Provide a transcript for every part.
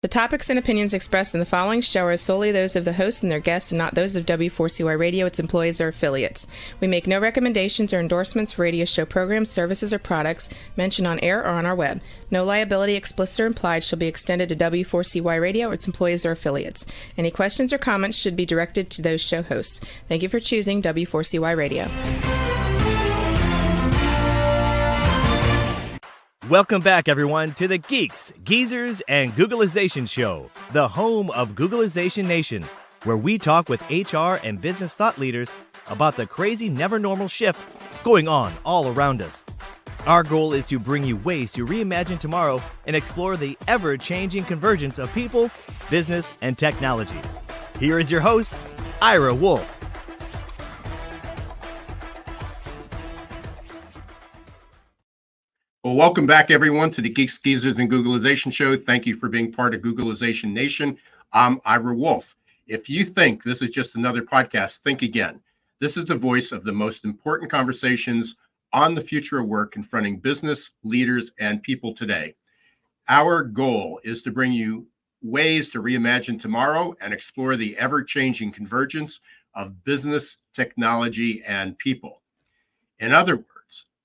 topics and opinions expressed in the following show are solely those of the hosts and their guests and not those of W4CY Radio, its employees, or affiliates. We make no recommendations or endorsements for radio show programs, services, or products mentioned on air or on our web. No liability, explicit or implied, shall be extended to W4CY Radio or its employees or affiliates. Any questions or comments should be directed to those show hosts. Thank you for choosing W4CY Radio. Welcome back, everyone, to the Geeks, Geezers, and Googlization Show, the home of Googlization Nation, where we talk with HR and business thought leaders about the crazy, never-normal shift going on all around us. Our goal is to bring you ways to reimagine tomorrow and explore the ever-changing convergence of people, business, and technology. Here is your host, Ira Wolfe. Well, welcome back, everyone, to the Geeks, Geezers, and Googlization Show. Thank you for being part of Googlization Nation. I'm Ira Wolfe. If you think this is just another podcast, think again. This is the voice of the most important conversations on the future of work confronting business, leaders, and people today. Our goal is to bring you ways to reimagine tomorrow and explore the ever-changing convergence of business, technology, and people. In other words,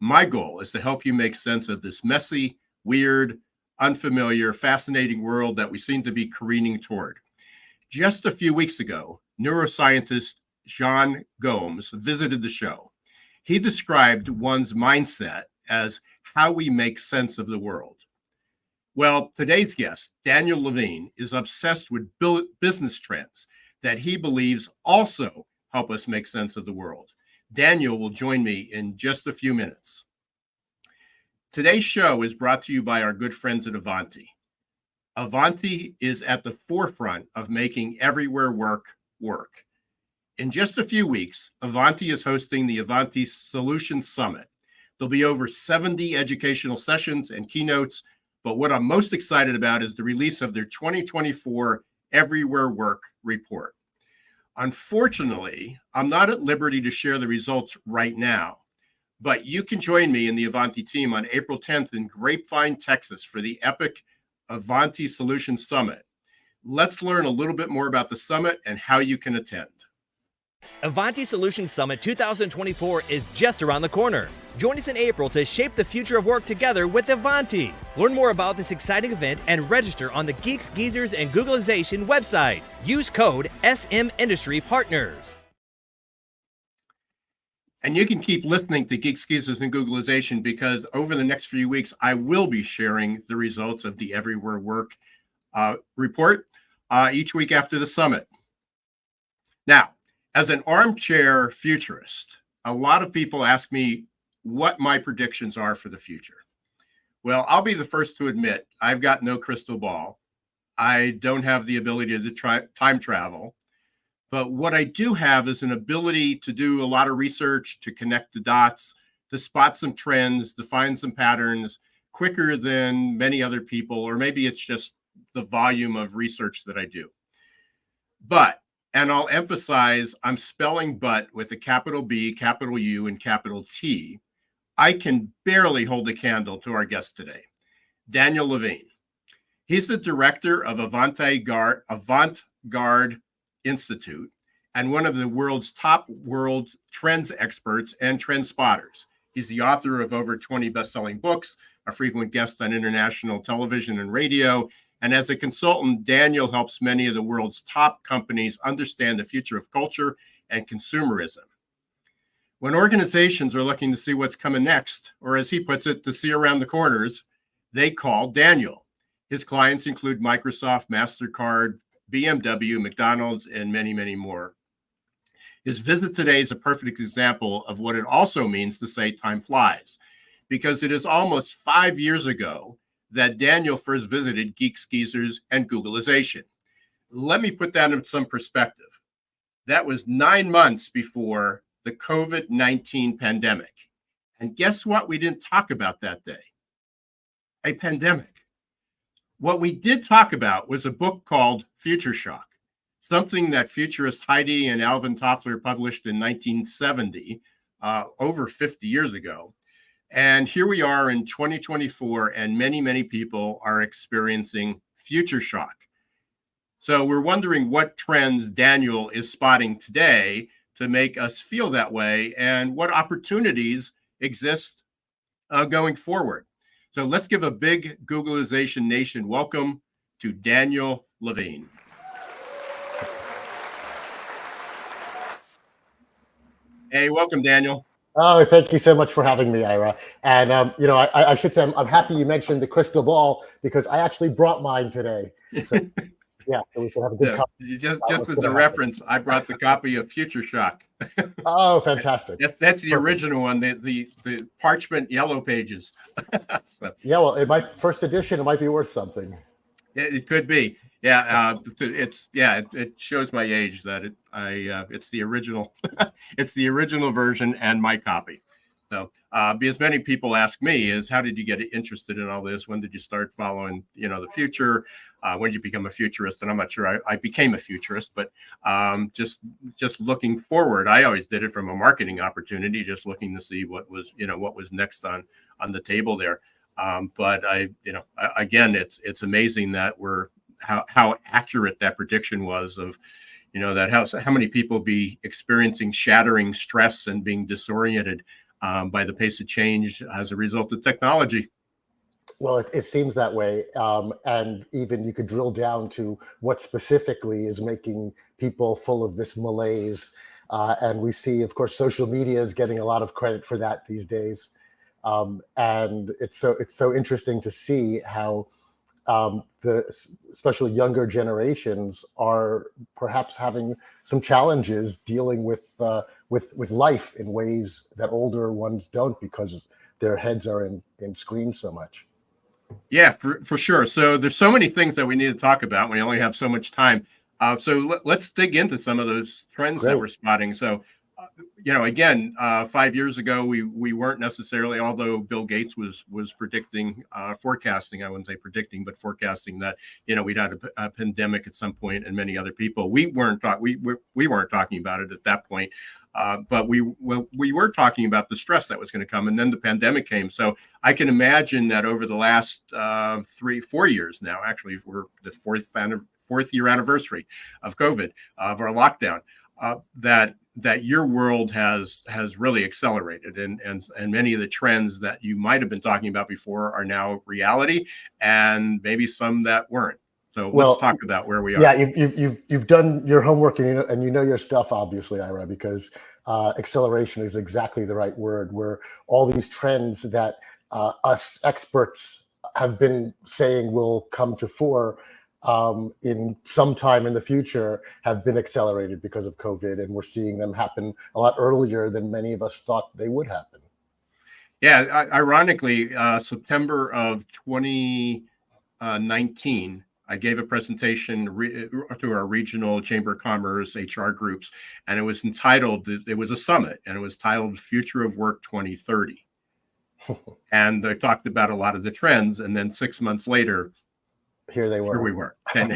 my goal is to help you make sense of this messy, weird, unfamiliar, fascinating world that we seem to be careening toward. Just a few weeks ago, neuroscientist Jean Gomes visited the show. He described one's mindset as how we make sense of the world. Well, today's guest, Daniel Levine, is obsessed with business trends that he believes also help us make sense of the world. Daniel will join me in just a few minutes. Today's show is brought to you by our good friends at Avanti. Avanti is at the forefront of making everywhere work work. In just a few weeks, Avanti is hosting the Avanti Solutions Summit. There'll be over 70 educational sessions and keynotes, but what I'm most excited about is the release of their 2024 Everywhere Work report. Unfortunately, I'm not at liberty to share the results right now, but you can join me and the Avanti team on April 10th in Grapevine, Texas for the epic Avanti Solutions Summit. Let's learn a little bit more about the summit and how you can attend. Avanti Solutions Summit 2024 is just around the corner. Join us in April to shape the future of work together with Avanti. Learn more about this exciting event and register on the Geeks, Geezers, and Googlization website. Use code SM Industry Partners. And you can keep listening to Geeks, Geezers, and Googlization because over the next few weeks, I will be sharing the results of the Everywhere Work report each week after the summit. Now, as an armchair futurist, a lot of people ask me what my predictions are for the future. Well, I'll be the first to admit I've got no crystal ball. I don't have the ability to time travel. But what I do have is an ability to do a lot of research, to connect the dots, to spot some trends, to find some patterns quicker than many other people, or maybe it's just the volume of research that I do. But, and I'll emphasize, I'm spelling but with a capital B, capital U, and capital T. I can barely hold a candle to our guest today, Daniel Levine. He's the director of Avant-Guide Institute and one of the world's top trends experts and trendspotters. He's the author of over 20 best-selling books, a frequent guest on international television and radio, and as a consultant, Daniel helps many of the world's top companies understand the future of culture and consumerism. When organizations are looking to see what's coming next, or as he puts it, to see around the corners, they call Daniel. His clients include Microsoft, Mastercard, BMW, McDonald's, and many, many more. His visit today is a perfect example of what it also means to say time flies, because it is almost 5 years ago that Daniel first visited Geeks, Geezers, and Googlization. Let me put that in some perspective. That was 9 months before the COVID-19 pandemic. And guess what we didn't talk about that day? A pandemic. What we did talk about was a book called Future Shock, something that futurists Heidi and Alvin Toffler published in 1970, over 50 years ago. And here we are in 2024, and many, many people are experiencing future shock. So we're wondering what trends Daniel is spotting today to make us feel that way, and what opportunities exist going forward. So let's give a big Googleization Nation welcome to Daniel Levine. Hey, welcome, Daniel. Oh, thank you so much for having me, Ira. And I should say I'm happy you mentioned the crystal ball, because I actually brought mine today. So yeah, so we can have a good just as a reference, I brought the copy of Future Shock. Oh, fantastic! That's the original one, the parchment yellow pages. So, yeah, well, first edition, it might be worth something. It could be. Yeah, it shows my age that it's the original. It's the original version and my copy. So, because many people ask me is, how did you get interested in all this? When did you start following, the future? When did you become a futurist? And I'm not sure I became a futurist, but just looking forward, I always did it from a marketing opportunity, just looking to see what was next on the table there. But again, it's amazing that how accurate that prediction was of, that how many people be experiencing shattering stress and being disoriented by the pace of change as a result of technology. Well, it seems that way. And even you could drill down to what specifically is making people full of this malaise. And we see, of course, social media is getting a lot of credit for that these days. And it's so interesting to see how especially younger generations are perhaps having some challenges dealing with life in ways that older ones don't, because their heads are in screens so much. Yeah, for sure. So there's so many things that we need to talk about. We only have so much time. So let's dig into some of those trends that we're spotting. So, again, 5 years ago, we weren't necessarily, although Bill Gates was predicting, forecasting, I wouldn't say predicting, but forecasting that, we'd had a pandemic at some point, and many other people. We weren't talking about it at that point. But we were talking about the stress that was going to come, and then the pandemic came. So I can imagine that over the last 3-4 years now, actually, we're the fourth year anniversary of COVID, of our lockdown, that your world has really accelerated, and many of the trends that you might have been talking about before are now reality, and maybe some that weren't. So let's talk about where we are. Yeah, you've done your homework, and you know your stuff, obviously, Ira, because acceleration is exactly the right word. Where all these trends that us experts have been saying will come to fore in some time in the future have been accelerated because of COVID, and we're seeing them happen a lot earlier than many of us thought they would happen. Yeah, ironically, September of 2019. I gave a presentation to our regional Chamber of Commerce HR groups, and it was a summit, and it was titled Future of Work 2030. And I talked about a lot of the trends, and then 6 months later, here we were 10,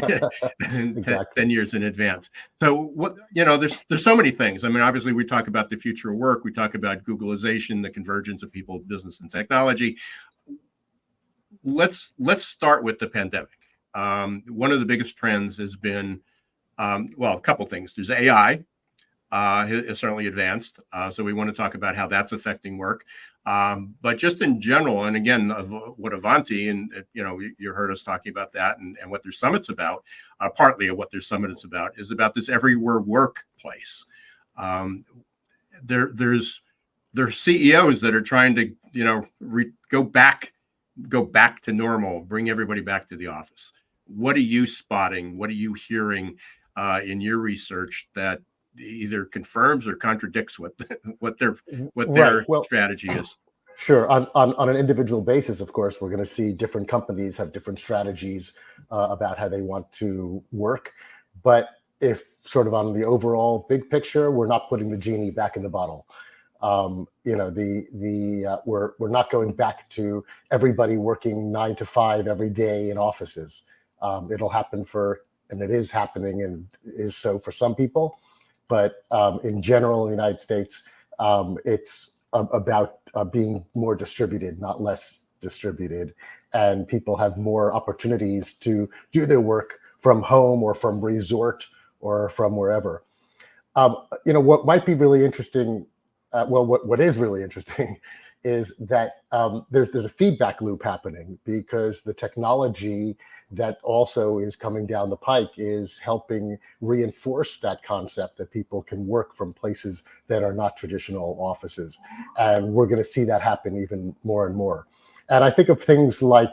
exactly. 10 years in advance. So there's so many things. I mean, obviously we talk about the future of work. We talk about Googleization, the convergence of people, business, and technology. Let's start with the pandemic. One of the biggest trends has been, a couple things. There's AI, has certainly advanced. So we want to talk about how that's affecting work. But just in general, and again, what Avanti, and you heard us talking about that, and what their summit's about, partly of what their summit is about this everywhere workplace. There's CEOs that are trying to, go back to normal, bring everybody back to the office. What are you spotting? What are you hearing in your research that either confirms or contradicts what their strategy is? Sure. On an individual basis, of course, we're going to see different companies have different strategies about how they want to work. But if sort of on the overall big picture, we're not putting the genie back in the bottle. We're not going back to everybody working 9 to 5 every day in offices. It'll happen and it is happening, and is so for some people. But in general, in the United States, it's about being more distributed, not less distributed. And people have more opportunities to do their work from home or from resort or from wherever. What might be really interesting, what is really interesting is that there's a feedback loop happening, because the technology that also is coming down the pike is helping reinforce that concept that people can work from places that are not traditional offices. And we're going to see that happen even more and more. And I think of things like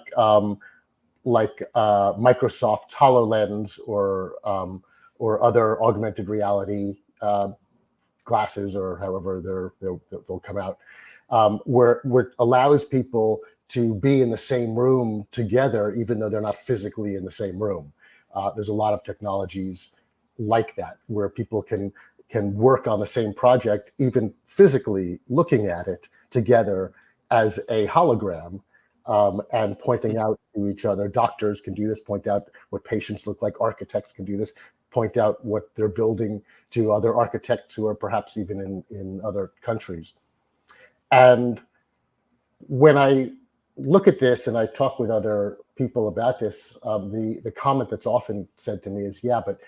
Microsoft's HoloLens or other augmented reality glasses, or however they'll come out, where it allows people to be in the same room together, even though they're not physically in the same room. There's a lot of technologies like that, where people can work on the same project, even physically looking at it together as a hologram, and pointing out to each other. Doctors can do this, point out what patients look like. Architects can do this, point out what they're building to other architects who are perhaps even in other countries. And when I look at this and I talk with other people about this, the comment that's often said to me is, yeah, but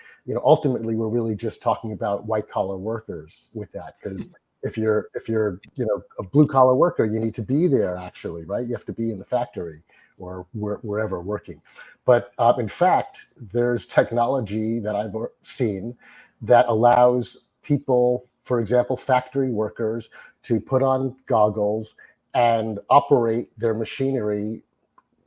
ultimately we're really just talking about white collar workers with that, because if you're a blue collar worker, you need to be there, actually, right? You have to be in the factory or wherever working. But in fact, there's technology that I've seen that allows people, for example, factory workers, to put on goggles and operate their machinery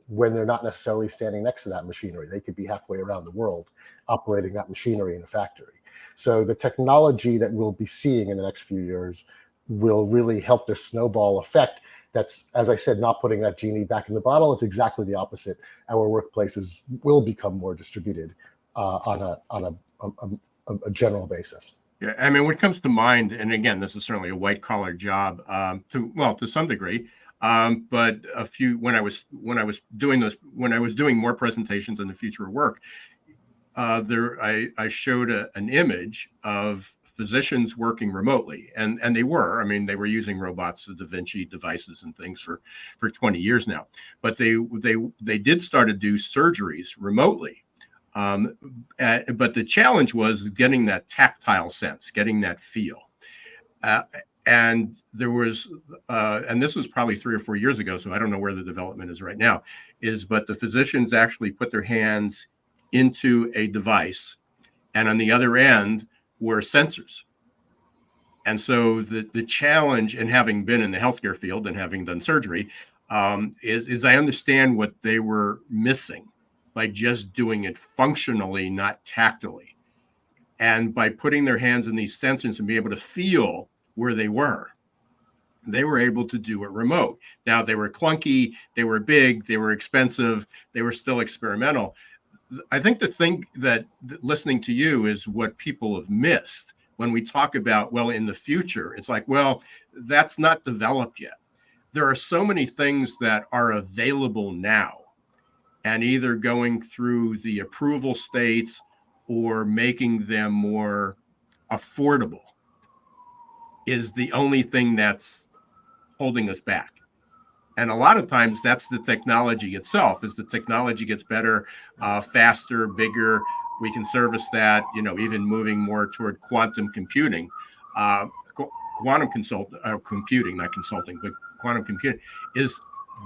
when they're not necessarily standing next to that machinery. They could be halfway around the world operating that machinery in a factory. So the technology that we'll be seeing in the next few years will really help this snowball effect. That's, as I said, not putting that genie back in the bottle. It's exactly the opposite. Our workplaces will become more distributed on a general basis. Yeah, I mean, what comes to mind, and again, this is certainly a white collar job, to some degree. But when I was doing more presentations on the future of work, I showed an image of physicians working remotely, and they were using robots, the Da Vinci devices and things for 20 years now, but they did start to do surgeries remotely. But the challenge was getting that tactile sense, getting that feel. And there was, and this was probably 3 or 4 years ago, so I don't know where the development is right now, but the physicians actually put their hands into a device, and on the other end were sensors. And so the challenge, and having been in the healthcare field and having done surgery, is I understand what they were missing by just doing it functionally, not tactily. And by putting their hands in these sensors and be able to feel where they were able to do it remote. Now, they were clunky, they were big, they were expensive, they were still experimental. I think the thing that listening to you is what people have missed when we talk about, well, in the future, it's like, well, that's not developed yet. There are so many things that are available now, and either going through the approval states or making them more affordable is the only thing that's holding us back. And a lot of times that's the technology itself. As the technology gets better, faster, bigger, we can service that, even moving more toward quantum computing. Quantum computing, not consulting, but quantum computing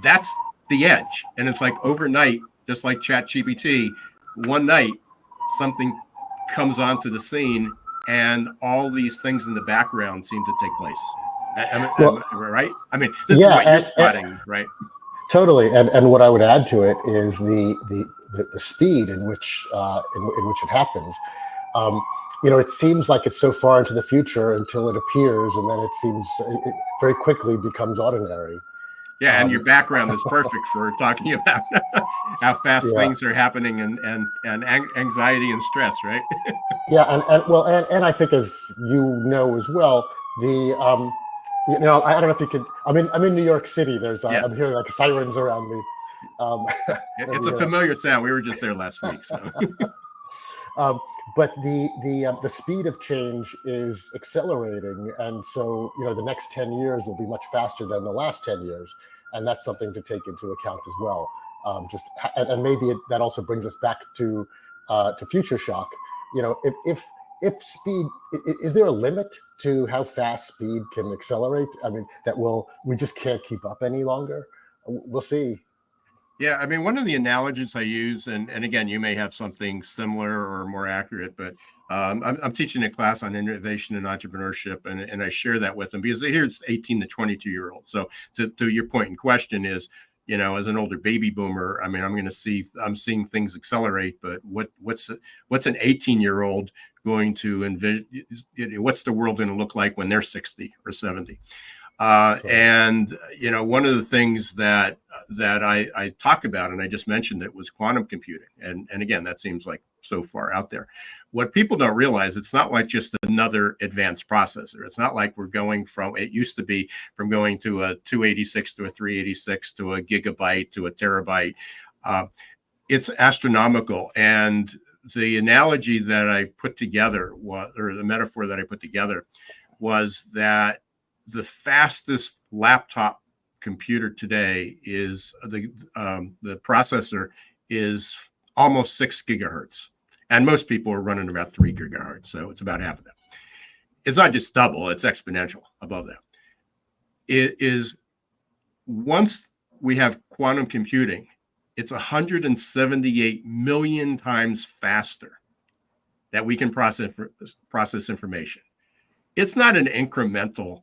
that's the edge. And it's like overnight, just like ChatGPT, one night something comes onto the scene and all these things in the background seem to take place. Right? I mean, this is what you're spotting, right? Totally. And what I would add to it is the speed in which it happens. It seems like it's so far into the future until it appears, and then it very quickly becomes ordinary. Yeah, and your background is perfect for talking about how fast things are happening and anxiety and stress, right? Yeah, and I think, as you know as well, I don't know if you could. I'm in New York City. I'm hearing like sirens around me. It's a familiar sound. We were just there last week, so. But the speed of change is accelerating, and so the next 10 years will be much faster than the last 10 years, and that's something to take into account as well. And maybe that also brings us back to to future shock. If speed, is there a limit to how fast speed can accelerate? I mean, we just can't keep up any longer. We'll see. Yeah, I mean, one of the analogies I use, and again, you may have something similar or more accurate, but I'm teaching a class on innovation and entrepreneurship, and I share that with them because here's 18 to 22-year-olds. So to your point in question is, as an older baby boomer, I mean, I'm seeing things accelerate, but what's an 18-year-old going to envision? What's the world going to look like when they're 60 or 70? And one of the things that I talk about, and I just mentioned it, was quantum computing. And again, that seems like so far out there. What people don't realize, it's not like just another advanced processor. It's not like we're going it used to be from going to a 286 to a 386 to a gigabyte to a terabyte. It's astronomical. And the analogy that I put together or the metaphor that I put together was that the fastest laptop computer today is the processor is almost 6 gigahertz, and most people are running about 3 gigahertz, so it's about half of that. It's not just double; it's exponential above that. It is once we have quantum computing, it's 178 million times faster that we can process information. It's not an incremental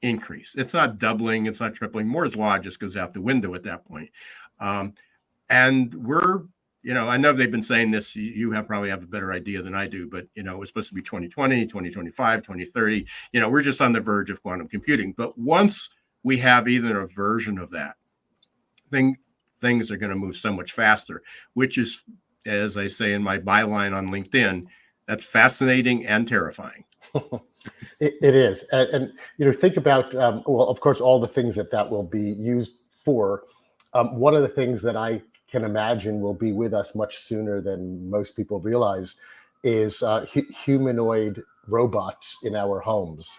increase. It's not doubling. It's not tripling. Moore's law just goes out the window at that point. And we're, I know they've been saying this. You probably have a better idea than I do, but, it was supposed to be 2020, 2025, 2030. We're just on the verge of quantum computing. But once we have either a version of that, things are going to move so much faster, which is, as I say in my byline on LinkedIn, that's fascinating and terrifying. It is. And think about, well, of course, all the things that will be used for. One of the things that I can imagine will be with us much sooner than most people realize is humanoid robots in our homes,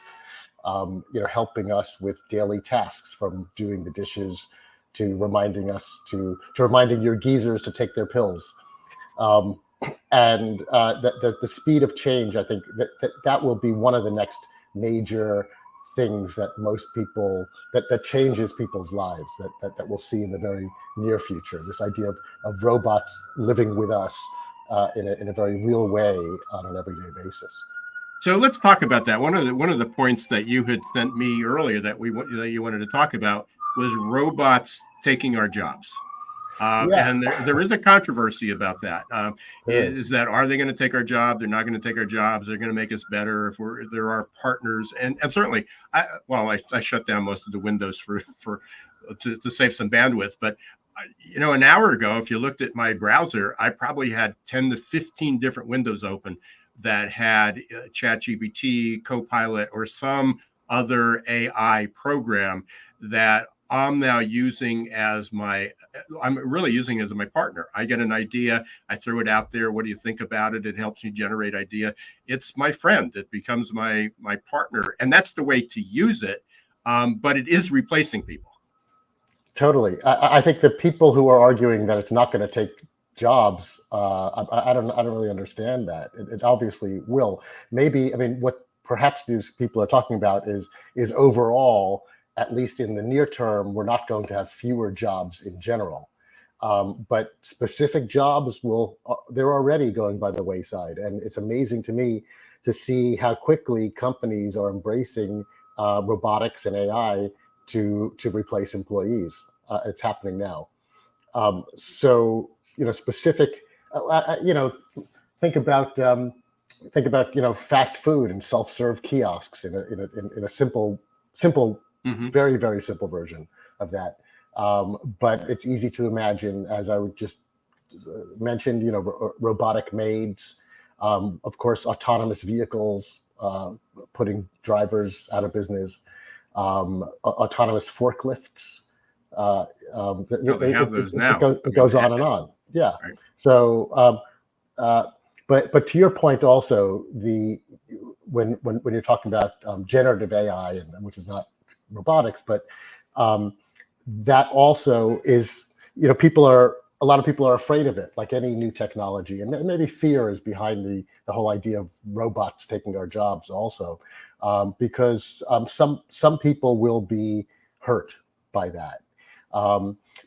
helping us with daily tasks, from doing the dishes to reminding us to reminding your geezers to take their pills. And the speed of change, I think that will be one of the next major things that most people that changes people's lives that we'll see in the very near future. This idea of robots living with us in a very real way on an everyday basis. So let's talk about that. One of the points that you had sent me earlier that you wanted to talk about was robots taking our jobs. And there is a controversy about that. Is that, are they going to take our job? They're not going to take our jobs. They're going to make us better if they're our partners. And certainly, I shut down most of the windows to save some bandwidth. But an hour ago, if you looked at my browser, I probably had 10 to 15 different windows open that had ChatGPT, Copilot, or some other AI program that I'm now using I'm really using as my partner. I get an idea, I throw it out there. What do you think about it? It helps me generate idea. It's my friend. It becomes my partner. And that's the way to use it. But it is replacing people. Totally. I think the people who are arguing that it's not going to take jobs, I don't really understand that. It obviously will. Maybe, what perhaps these people are talking about is overall, at least in the near term, we're not going to have fewer jobs in general. But specific jobs they're already going by the wayside. And it's amazing to me to see how quickly companies are embracing robotics and AI to replace employees. It's happening now. Specific, think about fast food and self-serve kiosks in a simple, very, very simple version of that. But it's easy to imagine, as I would just mentioned, robotic maids, of course, autonomous vehicles, putting drivers out of business, autonomous forklifts. They have those now. It goes on and on. Yeah. Right. So, but to your point also, when you're talking about generative AI, which is not robotics, but that also is, people are a lot of people are afraid of it, like any new technology, and maybe fear is behind the whole idea of robots taking our jobs also, because some people will be hurt by that.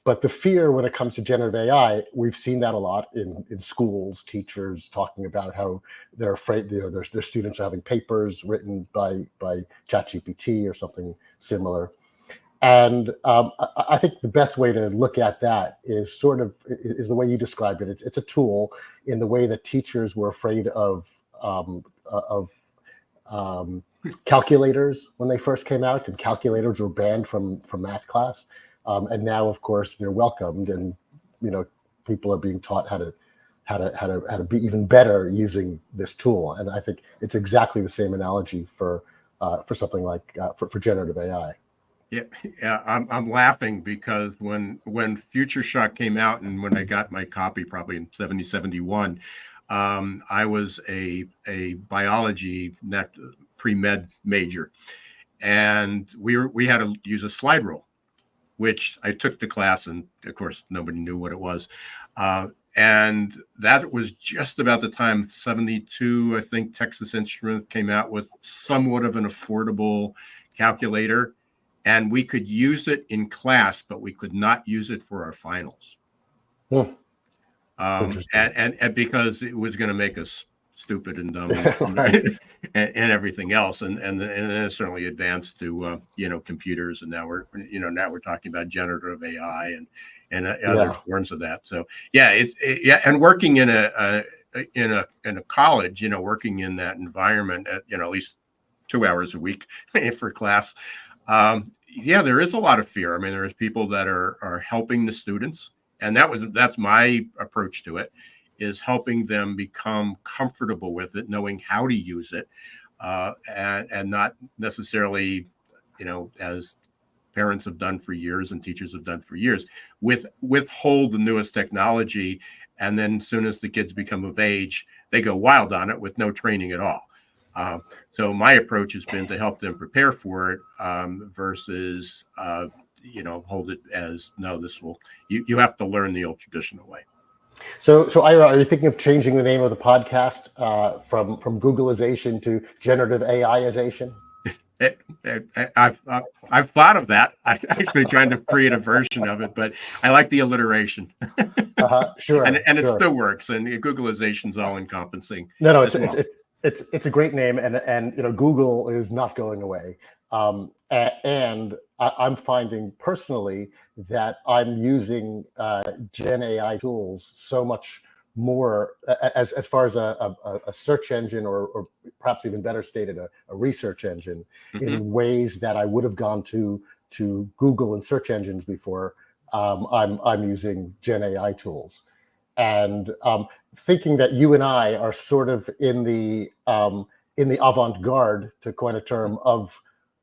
But the fear when it comes to generative AI, we've seen that a lot in schools, teachers talking about how they're afraid, their students are having papers written by ChatGPT or something similar. And I think the best way to look at that is is the way you described it. It's a tool in the way that teachers were afraid of calculators when they first came out, and calculators were banned from math class. And now, of course, they're welcomed, and people are being taught how to be even better using this tool. And I think it's exactly the same analogy for something like for generative AI. Yeah, I'm laughing because when Future Shock came out, and when I got my copy, probably in 71, I was a biology pre-med major, and we had to use a slide rule, which I took the class, and of course nobody knew what it was. And that was just about the time, 72, I think Texas Instruments came out with somewhat of an affordable calculator. And we could use it in class, but we could not use it for our finals. And because it was going to make us stupid and dumb and everything else. And it certainly advanced to, computers. And now we're talking about generative AI and other forms of that. So, and working in a college, working in that environment at least 2 hours a week for class. There is a lot of fear. I mean, there's people that are helping the students, and that's my approach to it, is helping them become comfortable with it, knowing how to use it, and not necessarily, as parents have done for years and teachers have done for years, withhold the newest technology, and then as soon as the kids become of age, they go wild on it with no training at all. So my approach has been to help them prepare for it versus, hold it as, no, you have to learn the old traditional way. So Ira, are you thinking of changing the name of the podcast from Googleization to generative AIization? I've thought of that. I'm actually trying to create a version of it, but I like the alliteration. Sure. And it still works. And Googleization's all encompassing. No, it's a great name, and Google is not going away. And I'm finding personally that I'm using Gen AI tools so much more as far as a search engine, or perhaps even better stated, a research engine, in ways that I would have gone to Google and search engines before. I'm using Gen AI tools, and thinking that you and I are sort of in the avant-garde, to coin a term, of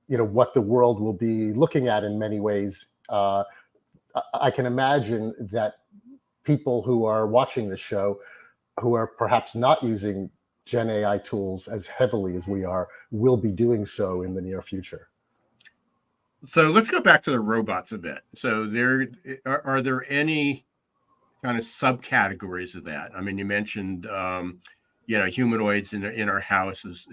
what the world will be looking at in many ways. I can imagine that people who are watching this show, who are perhaps not using Gen AI tools as heavily as we are, will be doing so in the near future. So let's go back to the robots a bit. So are there any kind of subcategories of that? I mean, you mentioned humanoids in our houses,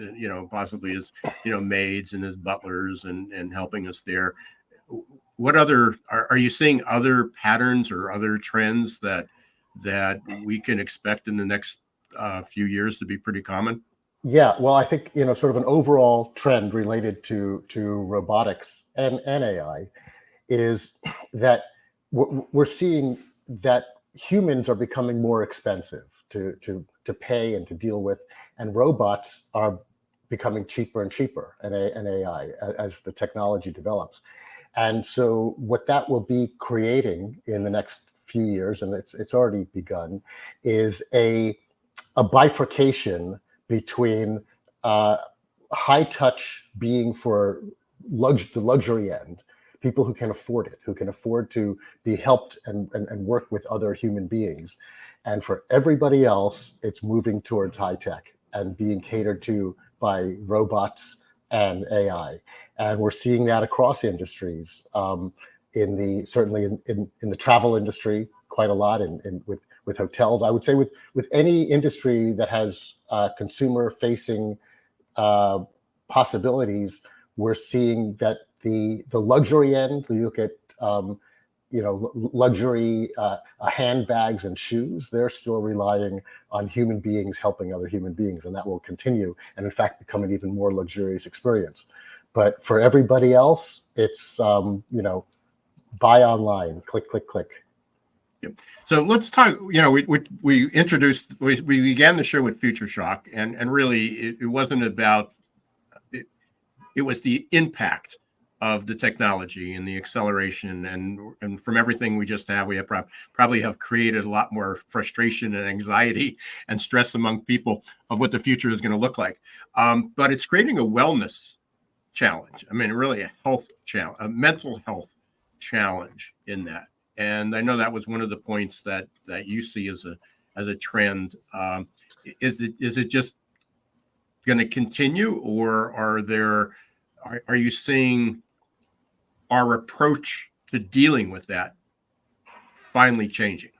possibly as maids and as butlers and helping us there. What other are you seeing other patterns or other trends that we can expect in the next few years to be pretty common? Yeah, well, I think sort of an overall trend related to robotics and AI is that we're seeing that humans are becoming more expensive to pay and to deal with, and robots are becoming cheaper and cheaper, and AI as the technology develops. And so what that will be creating in the next few years, and it's already begun, is a bifurcation between high touch being for the luxury end, people who can afford it, who can afford to be helped and work with other human beings. And for everybody else, it's moving towards high tech and being catered to by robots and AI. And we're seeing that across industries. certainly in the travel industry quite a lot, and with hotels. I would say with any industry that has consumer facing possibilities, we're seeing that the luxury end. You look at luxury handbags and shoes. They're still relying on human beings helping other human beings, and that will continue, and in fact become an even more luxurious experience. But for everybody else, it's buy online, click, click, click. Yep. So let's talk. We began the show with Future Shock, and really it wasn't about it. It was the impact of the technology and the acceleration, and from everything we just have, we have probably have created a lot more frustration and anxiety and stress among people of what the future is going to look like. But it's creating a wellness challenge. I mean, really a health challenge, a mental health challenge in that. And I know that was one of the points that you see as a trend. Is it just going to continue, or are you seeing our approach to dealing with that finally changing?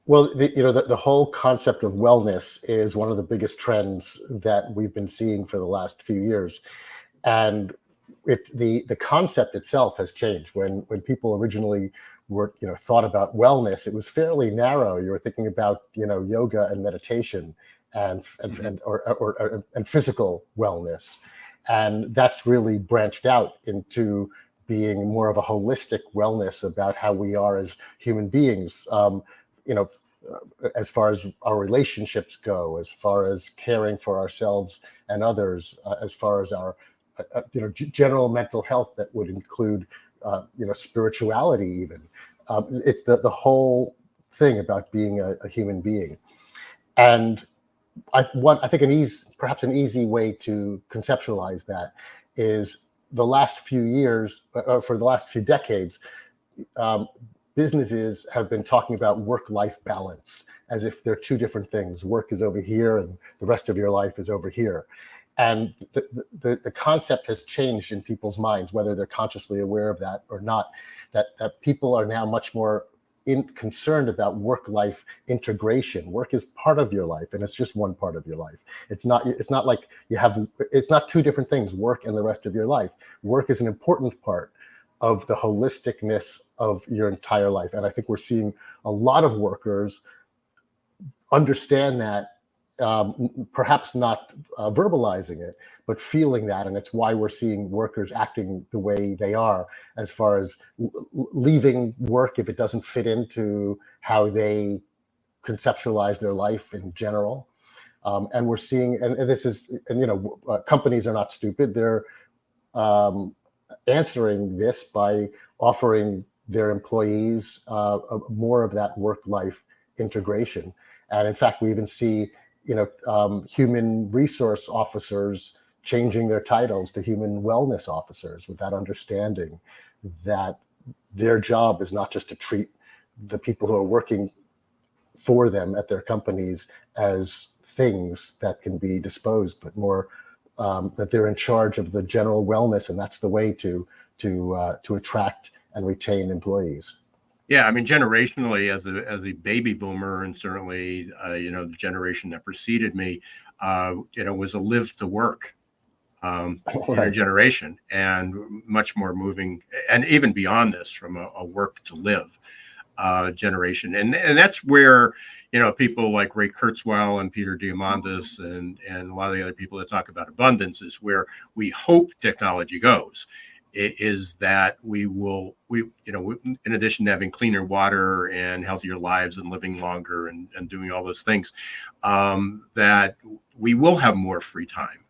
Well, the whole concept of wellness is one of the biggest trends that we've been seeing for the last few years, and the concept itself has changed. When people originally were thought about wellness, it was fairly narrow. You were thinking about yoga and meditation and physical wellness, and that's really branched out into being more of a holistic wellness about how we are as human beings. As far as our relationships go, as far as caring for ourselves and others, as far as our general mental health that would include spirituality even. It's the whole thing about being a human being. And I think perhaps an easy way to conceptualize that is the last few years, for the last few decades, businesses have been talking about work-life balance as if they're two different things. Work is over here and the rest of your life is over here. And the concept has changed in people's minds, whether they're consciously aware of that or not, that people are now much more concerned about work-life integration. Work is part of your life, and it's just one part of your life. It's not like it's not two different things, work and the rest of your life. Work is an important part of the holisticness of your entire life. And I think we're seeing a lot of workers understand that, perhaps not verbalizing it, but feeling that. And it's why we're seeing workers acting the way they are, as far as leaving work if it doesn't fit into how they conceptualize their life in general. And we're seeing, and this is, companies are not stupid. They're answering this by offering their employees more of that work-life integration. And in fact, we even see human resource officers changing their titles to human wellness officers, with that understanding that their job is not just to treat the people who are working for them at their companies as things that can be disposed, but more that they're in charge of the general wellness, and that's the way to attract and retain employees. Yeah, I mean, generationally, as a baby boomer, and certainly, the generation that preceded me, was a live to work generation, and much more moving, and even beyond this, from a work to live generation, and that's where people like Ray Kurzweil and Peter Diamandis and a lot of the other people that talk about abundance is where we hope technology goes. Is that we in addition to having cleaner water and healthier lives and living longer and doing all those things, that we will have more free time,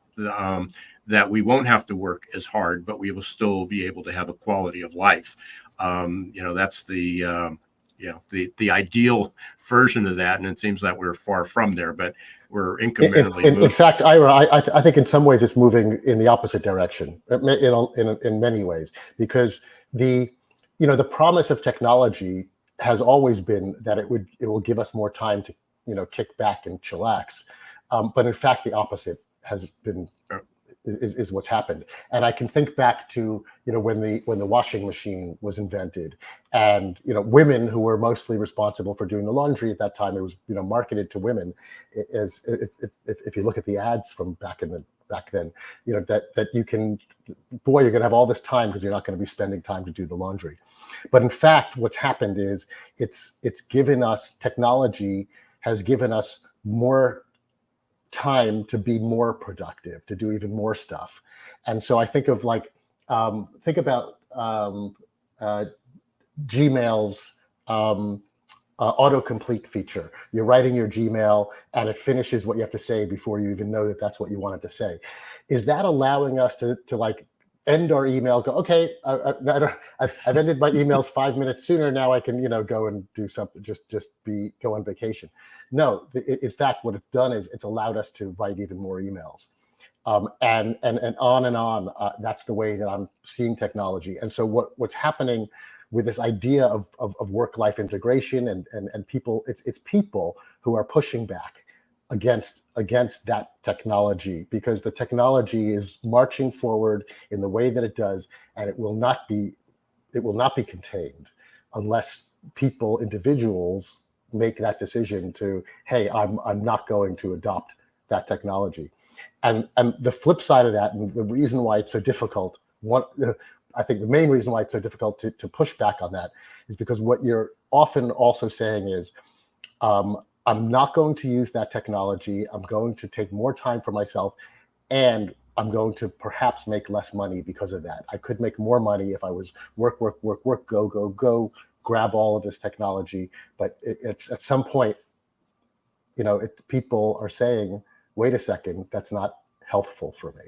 that we won't have to work as hard, but we will still be able to have a quality of life. That's the ideal version of that, and it seems that we're far from there, but we're incrementally moving. In fact, Ira, I think in some ways it's moving in the opposite direction, in many ways, because the promise of technology has always been that it will give us more time to kick back and chillax, but in fact the opposite has been is what's happened. And I can think back to, when the washing machine was invented, and women who were mostly responsible for doing the laundry at that time, it was marketed to women as, if you look at the ads from back then, that you can, boy, you're going to have all this time because you're not going to be spending time to do the laundry. But in fact, what's happened is it's given us, technology has given us more time to be more productive, to do even more stuff. And so I think of think about Gmail's autocomplete feature. You're writing your Gmail and it finishes what you have to say before you even know that that's what you wanted to say. Is that allowing us to end our email, go, okay, I've ended my emails 5 minutes sooner. Now I can, go and do something, go on vacation. No, in fact, what it's done is it's allowed us to write even more emails. And on and on. That's the way that I'm seeing technology. And so what's happening with this idea of work-life integration and people, it's people who are pushing back against that technology, because the technology is marching forward in the way that it does, and it will not be contained unless individuals make that decision to, hey, I'm not going to adopt that technology. And the flip side of that, and the reason why it's so difficult, I think the main reason why it's so difficult to push back on that is because what you're often also saying is, I'm not going to use that technology. I'm going to take more time for myself, and I'm going to perhaps make less money because of that. I could make more money if I was work, go, grab all of this technology. But it's at some point, people are saying, wait a second, that's not healthful for me.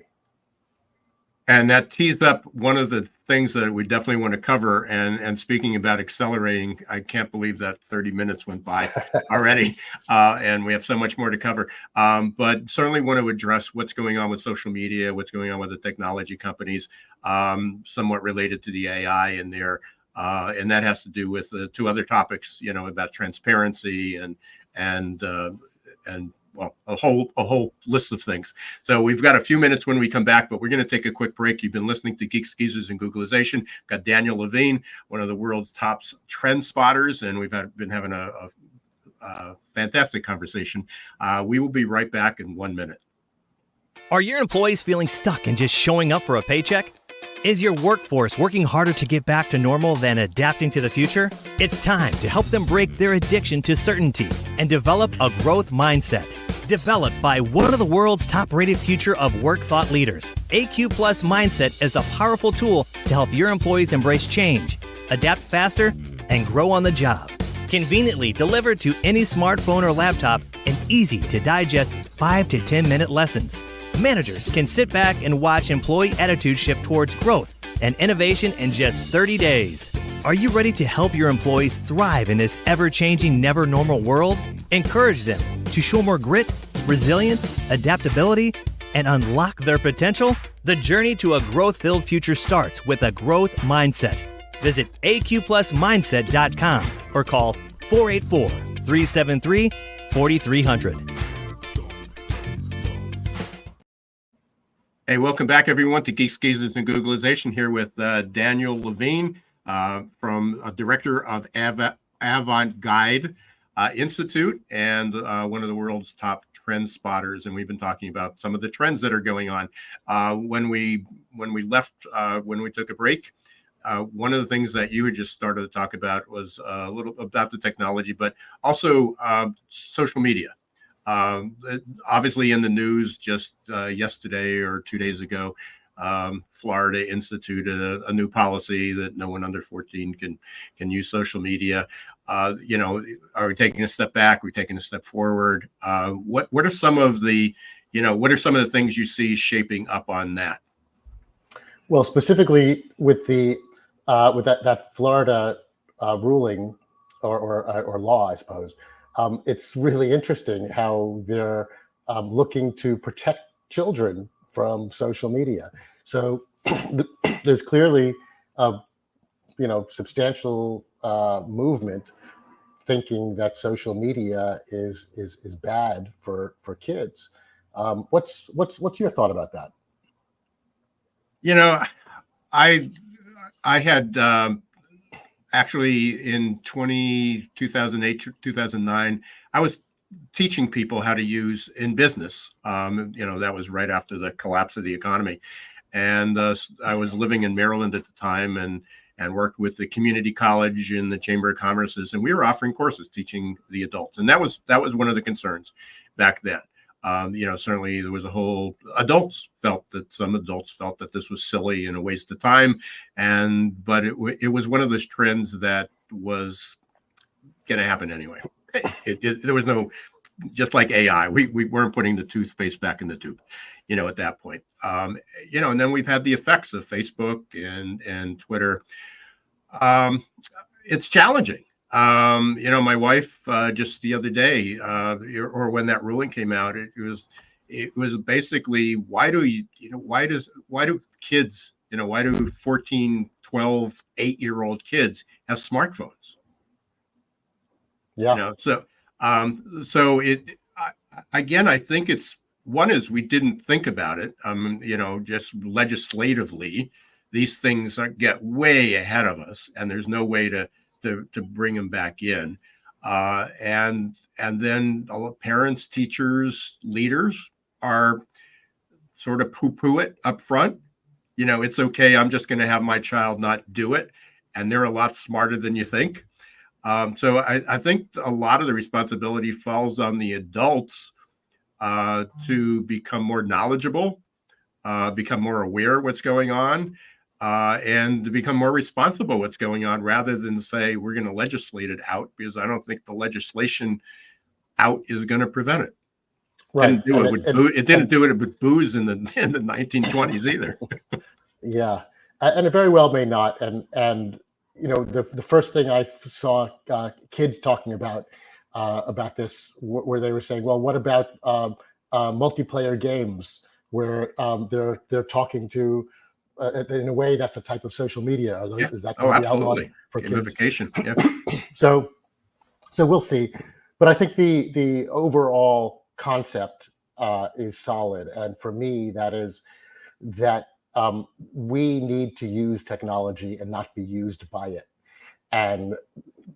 And that tees up one of the things that we definitely want to cover. And speaking about accelerating, I can't believe that 30 minutes went by already. And we have so much more to cover. But certainly want to address what's going on with social media, what's going on with the technology companies, somewhat related to the AI in there. And that has to do with the two other topics, about transparency and well, a whole list of things. So we've got a few minutes when we come back, but we're going to take a quick break. You've been listening to Geeks, Geezers, and Googlization. We've got Daniel Levine, one of the world's top trend spotters, and we've been having a fantastic conversation. We will be right back in 1 minute. Are your employees feeling stuck and just showing up for a paycheck? Is your workforce working harder to get back to normal than adapting to the future? It's time to help them break their addiction to certainty and develop a growth mindset. Developed by one of the world's top-rated future of work thought leaders, AQ Plus Mindset is a powerful tool to help your employees embrace change, adapt faster, and grow on the job. Conveniently delivered to any smartphone or laptop in easy-to-digest 5 to 10-minute lessons. Managers can sit back and watch employee attitude shift towards growth and innovation in just 30 days. Are you ready to help your employees thrive in this ever-changing, never-normal world? Encourage them to show more grit, resilience, adaptability, and unlock their potential? The journey to a growth-filled future starts with a growth mindset. Visit aqplusmindset.com or call 484-373-4300. Hey, welcome back, everyone, to Geeks, Geezers, and Googlization, here with Daniel Levine, director of Avant-Guide Institute, and one of the world's top trend spotters. And we've been talking about some of the trends that are going on. When we took a break, one of the things that you had just started to talk about was a little about the technology, but also social media. Obviously in the news just yesterday or 2 days ago, Florida instituted a new policy that no one under 14 can use social media. Are we taking a step back? Are we taking a step forward? What are some of the things you see shaping up on that? Well, specifically with that Florida ruling or law, I suppose. It's really interesting how they're looking to protect children from social media. So there's clearly, substantial movement thinking that social media is bad for kids. What's your thought about that? You know, I I had actually in 2008, 2009, I was teaching people how to use in business. That was right after the collapse of the economy. And I was living in Maryland at the time and worked with the community college and the Chamber of Commerce's, and we were offering courses teaching the adults. And that was one of the concerns back then. Certainly there was some adults felt that this was silly and a waste of time. But it was one of those trends that was going to happen anyway. There was no, just like AI, we weren't putting the toothpaste back in the tube, at that point. And then we've had the effects of Facebook and Twitter. It's challenging. My wife just the other day, or when that ruling came out, it was basically, why do kids, why do 14, 12, 8-year-old kids have smartphones? Yeah. Again, I think one is we didn't think about it. Just legislatively, these things get way ahead of us, and there's no way to bring them back in. And then all the parents, teachers, leaders are sort of poo-poo it up front. It's okay, I'm just going to have my child not do it. And they're a lot smarter than you think. So I think a lot of the responsibility falls on the adults to become more knowledgeable, become more aware of what's going on, and to become more responsible what's going on, rather than say we're going to legislate it out, because I don't think the legislation out is going to prevent it. Right. It didn't do it with booze in the 1920s either. Yeah, and it very well may not. And the first thing I saw kids talking about this, where they were saying, well, what about multiplayer games where they're talking to in a way that's a type of social media? Is that going to be outlawed for gamification? Kids? Yeah. So we'll see. But I think the overall concept is solid, and for me, that is that we need to use technology and not be used by it, and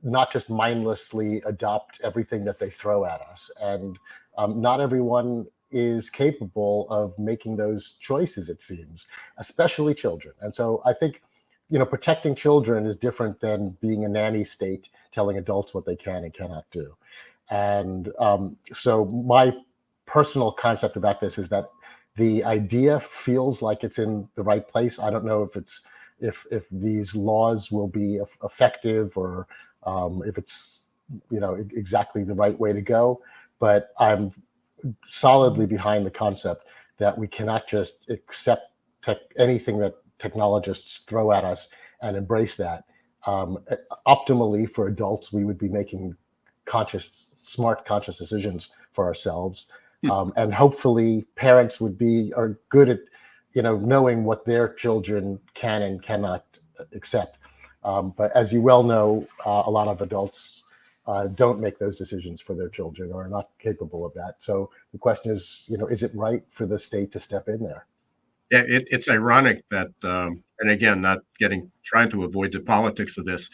not just mindlessly adopt everything that they throw at us. And not everyone is capable of making those choices, it seems, especially children. And so I think, protecting children is different than being a nanny state telling adults what they can and cannot do. And so my personal concept about this is that the idea feels like it's in the right place. I don't know if these laws will be effective, or if it's exactly the right way to go. But I'm solidly behind the concept that we cannot just accept anything that technologists throw at us and embrace that. Optimally, for adults, we would be making smart conscious decisions for ourselves. And hopefully parents are good at, knowing what their children can and cannot accept. But as you well know, a lot of adults don't make those decisions for their children, or are not capable of that. So the question is, is it right for the state to step in there? Yeah, it's ironic that, and again, trying to avoid the politics of this,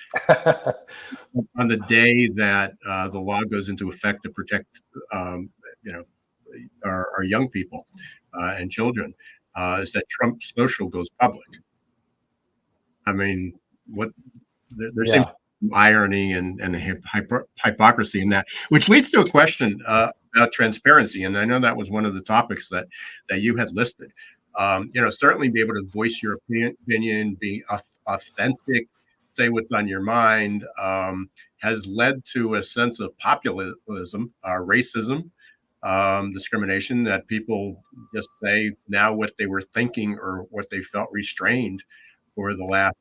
on the day that the law goes into effect to protect, our young people and children, is that Trump Social goes public. I mean, there seems irony and hypocrisy in that, which leads to a question about transparency. And I know that was one of the topics that you had listed. Certainly be able to voice your opinion, be authentic, say what's on your mind, has led to a sense of populism, racism, discrimination, that people just say now what they were thinking or what they felt restrained for the last,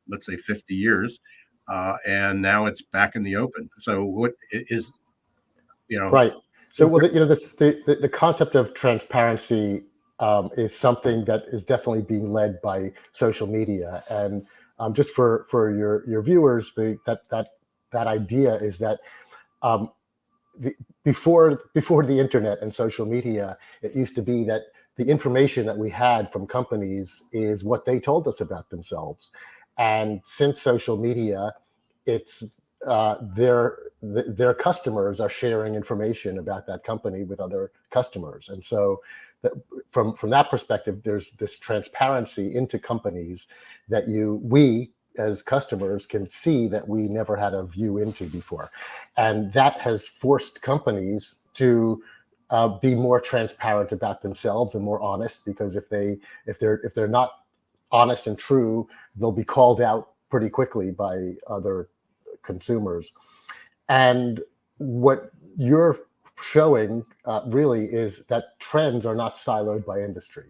let's say, 50 years. And now it's back in the open. So what is, right. So, the concept of transparency is something that is definitely being led by social media. And just for your viewers, that idea is that before the internet and social media, it used to be that the information that we had from companies is what they told us about themselves. And since social media, it's their customers are sharing information about that company with other customers. And so from that perspective, there's this transparency into companies that we as customers can see that we never had a view into before. And that has forced companies to be more transparent about themselves and more honest, because if they're not honest and true, they'll be called out pretty quickly by other consumers. And what you're showing really is that trends are not siloed by industry.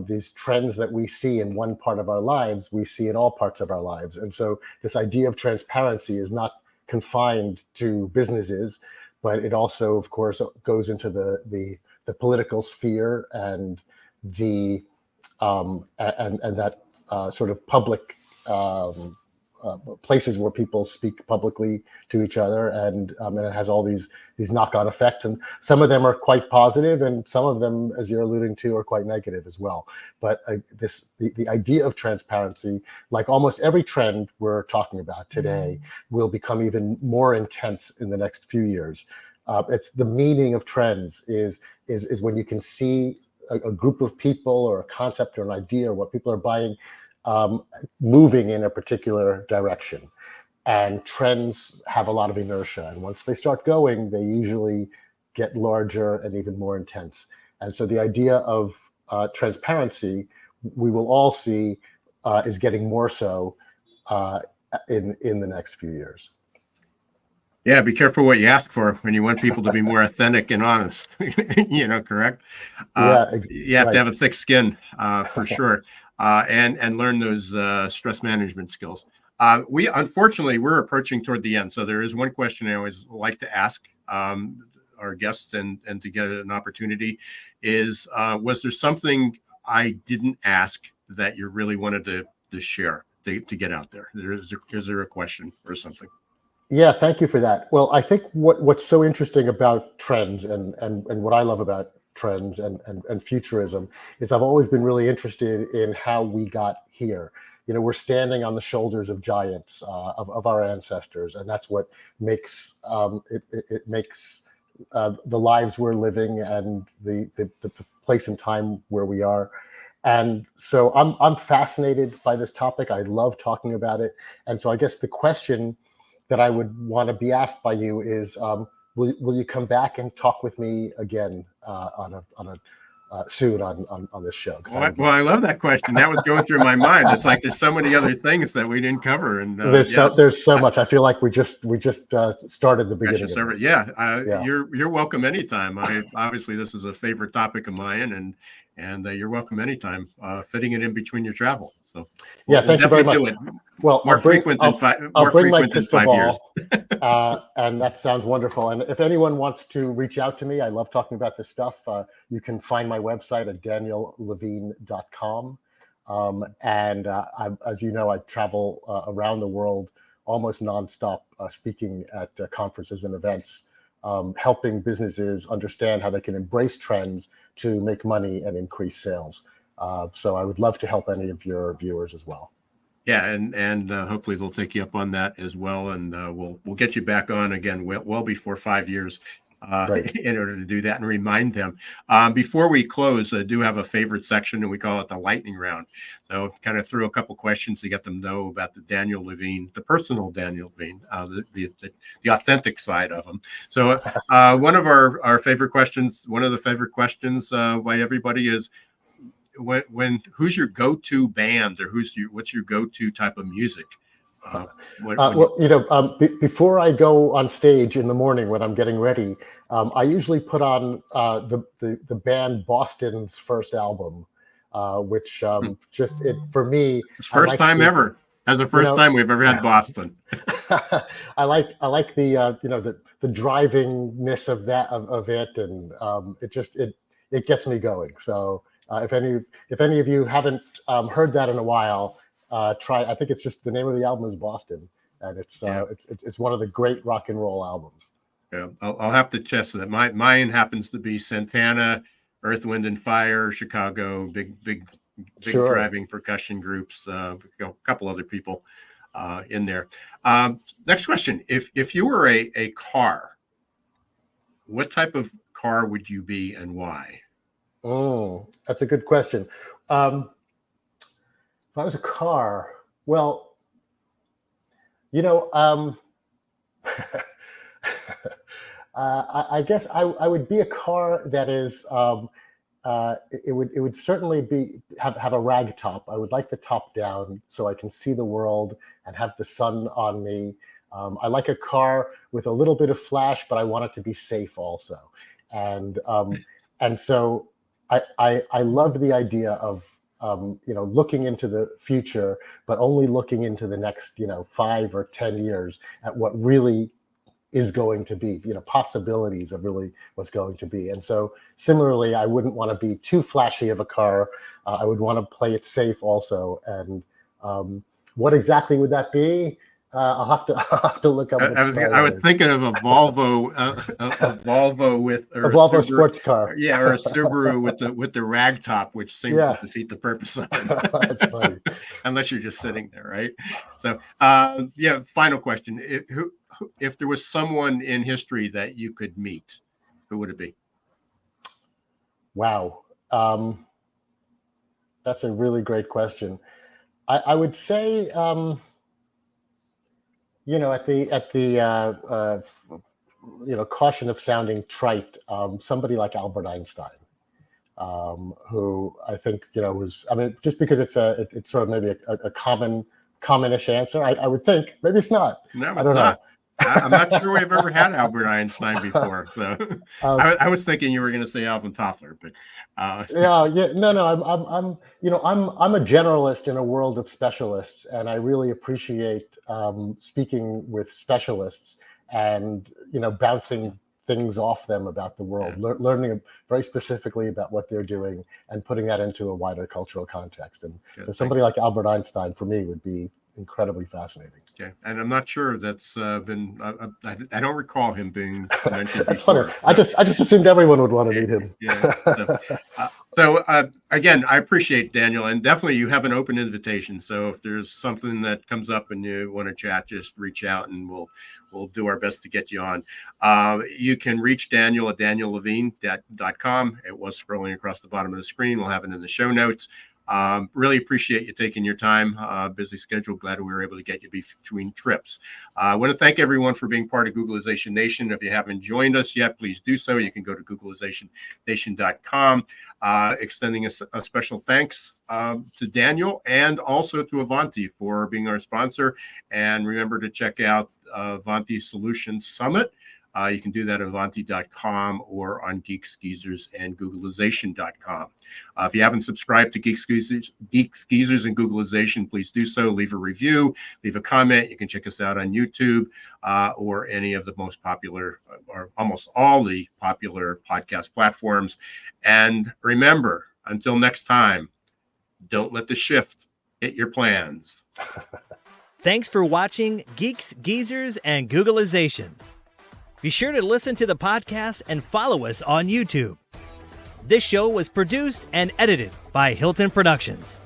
These trends that we see in one part of our lives, we see in all parts of our lives. And so this idea of transparency is not confined to businesses, but it also, of course, goes into the political sphere and the and that sort of public places where people speak publicly to each other, and it has all these knock-on effects, and some of them are quite positive, and some of them, as you're alluding to, are quite negative as well. But the idea of transparency, like almost every trend we're talking about today, will become even more intense in the next few years. It's the meaning of trends is when you can see a group of people or a concept or an idea or what people are buying moving in a particular direction. And trends have a lot of inertia. And once they start going, they usually get larger and even more intense. And so the idea of transparency, we will all see, is getting more so in the next few years. Yeah, be careful what you ask for when you want people to be more authentic and honest. Correct? You have to have a thick skin for sure, and learn those stress management skills. Unfortunately, we're approaching toward the end. So there is one question I always like to ask our guests and to get an opportunity is, was there something I didn't ask that you really wanted to share to get out there? Is there a question or something? Yeah, thank you for that. Well, I think what's so interesting about trends and what I love about trends and futurism is I've always been really interested in how we got here. We're standing on the shoulders of giants, of our ancestors, and that's what makes it makes the lives we're living and the place and time where we are. And so I'm fascinated by this topic. I love talking about it. And so I guess the question that I would want to be asked by you is, will you come back and talk with me again soon on this show? Well, I love that question. That was going through my mind. It's like there's so many other things that we didn't cover, and there's so much. I feel like we just started the beginning of this. You're welcome anytime. Obviously this is a favorite topic of mine, and you're welcome anytime, fitting it in between your travel. So thank you very much. Do it. Well, I'll bring my crystal ball, and that sounds wonderful. And if anyone wants to reach out to me, I love talking about this stuff. You can find my website at daniellevine.com. And as you know, I travel around the world almost nonstop, speaking at conferences and events, helping businesses understand how they can embrace trends to make money and increase sales. So I would love to help any of your viewers as well. Yeah, and hopefully they'll take you up on that as well, and we'll get you back on again well before 5 years in order to do that and remind them. Before we close, I do have a favorite section, and we call it the lightning round. So kind of throw a couple questions to get them to know about the Daniel Levine, the personal Daniel Levine, the authentic side of him. So one of our favorite questions, one of the favorite questions by everybody is, who's your go-to band, or what's your go-to type of music? Before I go on stage in the morning when I'm getting ready, I usually put on the band Boston's first album, which for me, it's first time ever. That's the first time we've ever had Boston. I like the drivingness of it, and it gets me going. So. If any of you haven't heard that in a while, try. I think it's just the name of the album is Boston, and it's one of the great rock and roll albums. Yeah, I'll have to test that. Mine happens to be Santana Earth, Wind and Fire, Chicago, big Sure. driving percussion groups, a couple other people in there. Next question. If you were a car, what type of car would you be and why? That's a good question. If I was a car, well, I guess I would be a car that is, it would certainly have a rag top. I would like the top down so I can see the world and have the sun on me. I like a car with a little bit of flash, but I want it to be safe also. And so I love the idea of looking into the future, but only looking into the next 5 or 10 years at what really is going to be, possibilities of really what's going to be. And so similarly, I wouldn't want to be too flashy of a car. I would want to play it safe also. And what exactly would that be? I'll have to look up. I was thinking of a Volvo, a Volvo with a Volvo Subaru, sports car. Yeah, or a Subaru with the rag top, which seems to defeat the purpose of it. That's funny. Unless you're just sitting there, right? So, final question: if there was someone in history that you could meet, who would it be? Wow, that's a really great question. I would say. At the caution of sounding trite, somebody like Albert Einstein, who I think was, just because it's sort of maybe a commonish answer. I would think maybe it's not. No, I don't know. I'm not sure we've ever had Albert Einstein before. So I was thinking you were going to say Alvin Toffler, but no. I'm a generalist in a world of specialists, and I really appreciate speaking with specialists and bouncing things off them about the world, learning very specifically about what they're doing and putting that into a wider cultural context. And so somebody like Albert Einstein for me would be incredibly fascinating. Okay, and I'm not sure that's been. I don't recall him being mentioned. That's before. funny. I just assumed everyone would want to meet him. So again, I appreciate Daniel, and definitely you have an open invitation. So if there's something that comes up and you want to chat, just reach out, and we'll do our best to get you on. You can reach Daniel at daniellevine.com. It was scrolling across the bottom of the screen. We'll have it in the show notes. Really appreciate you taking your time. Busy schedule. Glad we were able to get you between trips. I want to thank everyone for being part of Googlization Nation. If you haven't joined us yet, please do so. You can go to googlizationnation.com. Extending a special thanks to Daniel and also to Avanti for being our sponsor. And remember to check out Avanti Solutions Summit. You can do that at Avanti.com or on Geeks, Geezers, and Googlization.com. If you haven't subscribed to Geeks, Geezers, and Googlization, please do so. Leave a review, leave a comment. You can check us out on YouTube or any of the most popular, or almost all the popular podcast platforms. And remember, until next time, don't let the shift hit your plans. Thanks for watching Geeks, Geezers, and Googlization. Be sure to listen to the podcast and follow us on YouTube. This show was produced and edited by Hilton Productions.